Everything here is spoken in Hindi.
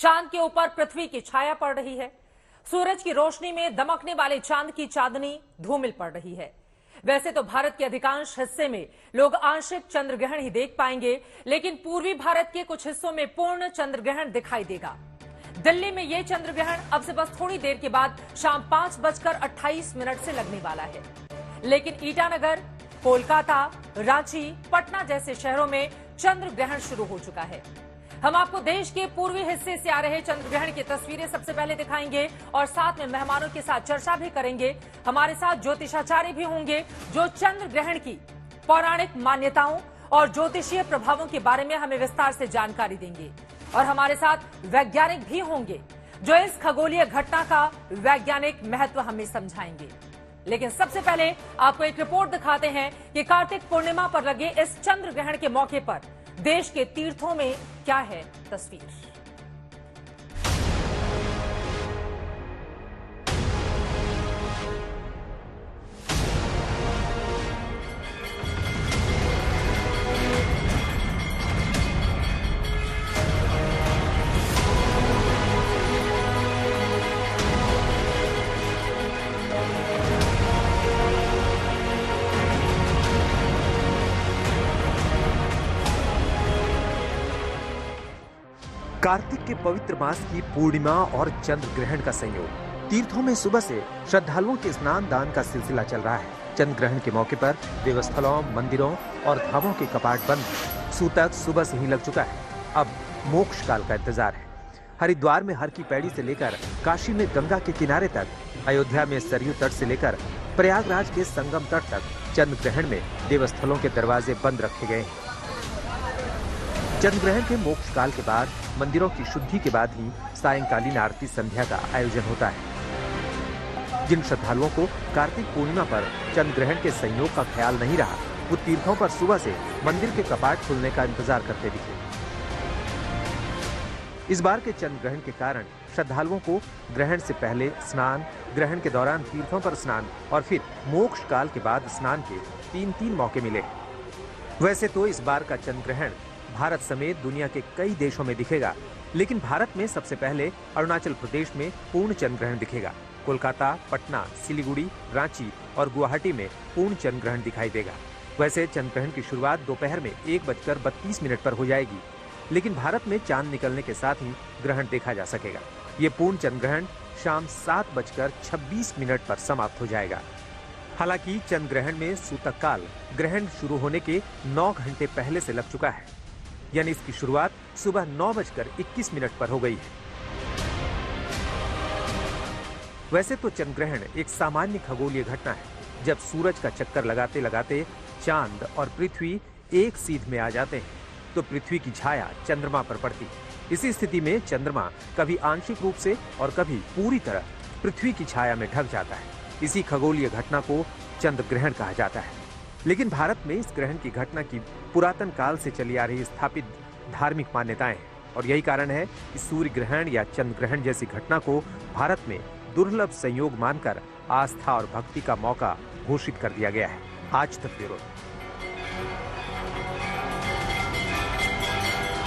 चांद के ऊपर पृथ्वी की छाया पड़ रही है। सूरज की रोशनी में दमकने वाले चांद की चांदनी धूमिल पड़ रही है। वैसे तो भारत के अधिकांश हिस्से में लोग आंशिक चंद्र ग्रहण ही देख पाएंगे, लेकिन पूर्वी भारत के कुछ हिस्सों में पूर्ण चंद्र ग्रहण दिखाई देगा। दिल्ली में यह चंद्र ग्रहण अब से बस थोड़ी देर के बाद शाम 5:28 से लगने वाला है। लेकिन ईटानगर, कोलकाता, रांची, पटना जैसे शहरों में चंद्र ग्रहण शुरू हो चुका है। हम आपको देश के पूर्वी हिस्से से आ रहे चंद्र ग्रहण की तस्वीरें सबसे पहले दिखाएंगे और साथ में मेहमानों के साथ चर्चा भी करेंगे। हमारे साथ ज्योतिषाचार्य भी होंगे जो चंद्र ग्रहण की पौराणिक मान्यताओं और ज्योतिषीय प्रभावों के बारे में हमें विस्तार से जानकारी देंगे। और हमारे साथ वैज्ञानिक भी होंगे जो इस खगोलीय घटना का वैज्ञानिक महत्व हमें समझाएंगे। लेकिन सबसे पहले आपको एक रिपोर्ट दिखाते हैं कि कार्तिक पूर्णिमा पर लगे इस चंद्र ग्रहण के मौके पर देश के तीर्थों में क्या है तस्वीर। कार्तिक के पवित्र मास की पूर्णिमा और चंद्र ग्रहण का संयोग। तीर्थों में सुबह से श्रद्धालुओं के स्नान दान का सिलसिला चल रहा है। चंद्र ग्रहण के मौके पर देवस्थलों, मंदिरों और धामों के कपाट बंद। सूतक सुबह से ही लग चुका है। अब मोक्ष काल का इंतजार है। हरिद्वार में हर की पैड़ी से लेकर काशी में गंगा के किनारे तक, अयोध्या में सरयू तट से लेकर प्रयागराज के संगम तट तक चंद्र ग्रहण में देवस्थलों के दरवाजे बंद रखे गए हैं। चंद्र ग्रहण के मोक्ष काल के बाद मंदिरों की शुद्धि के बाद ही सायंकालीन आरती संध्या का आयोजन होता है। जिन श्रद्धालुओं को कार्तिक पूर्णिमा पर चंद्र ग्रहण के संयोग का ख्याल नहीं रहा, वो तीर्थों पर सुबह से मंदिर के कपाट खुलने का इंतजार करते दिखे। इस बार के चंद्र ग्रहण के कारण श्रद्धालुओं को ग्रहण से पहले स्नान, ग्रहण के दौरान तीर्थों पर स्नान और फिर मोक्ष काल के बाद स्नान के 3-3 मौके मिले। वैसे तो इस बार का चंद्र ग्रहण भारत समेत दुनिया के कई देशों में दिखेगा, लेकिन भारत में सबसे पहले अरुणाचल प्रदेश में पूर्ण चंद्र ग्रहण दिखेगा। कोलकाता, पटना, सिलीगुड़ी, रांची और गुवाहाटी में पूर्ण चंद्र ग्रहण दिखाई देगा। वैसे चंद्र ग्रहण की शुरुआत दोपहर में 1:32 पर हो जाएगी, लेकिन भारत में चांद निकलने के साथ ही ग्रहण देखा जा सकेगा। ये पूर्ण चंद्र ग्रहण शाम 7:26 पर समाप्त हो जाएगा। हालांकि चंद्र ग्रहण में सूतक काल ग्रहण शुरू होने के 9 घंटे पहले से लग चुका है, यानी इसकी शुरुआत सुबह 9:21 पर हो गई है। वैसे तो चंद्र ग्रहण एक सामान्य खगोलीय घटना है, जब सूरज का चक्कर लगाते लगाते चांद और पृथ्वी एक सीध में आ जाते हैं तो पृथ्वी की छाया चंद्रमा पर पड़ती है। इसी स्थिति में चंद्रमा कभी आंशिक रूप से और कभी पूरी तरह पृथ्वी की छाया में ढक जाता है। इसी खगोलीय घटना को चंद्र ग्रहण कहा जाता है। लेकिन भारत में इस ग्रहण की घटना की पुरातन काल से चली आ रही स्थापित धार्मिक मान्यताएं हैं और यही कारण है कि सूर्य ग्रहण या चंद्र ग्रहण जैसी घटना को भारत में दुर्लभ संयोग मानकर आस्था और भक्ति का मौका घोषित कर दिया गया है। आज तक ब्यूरो।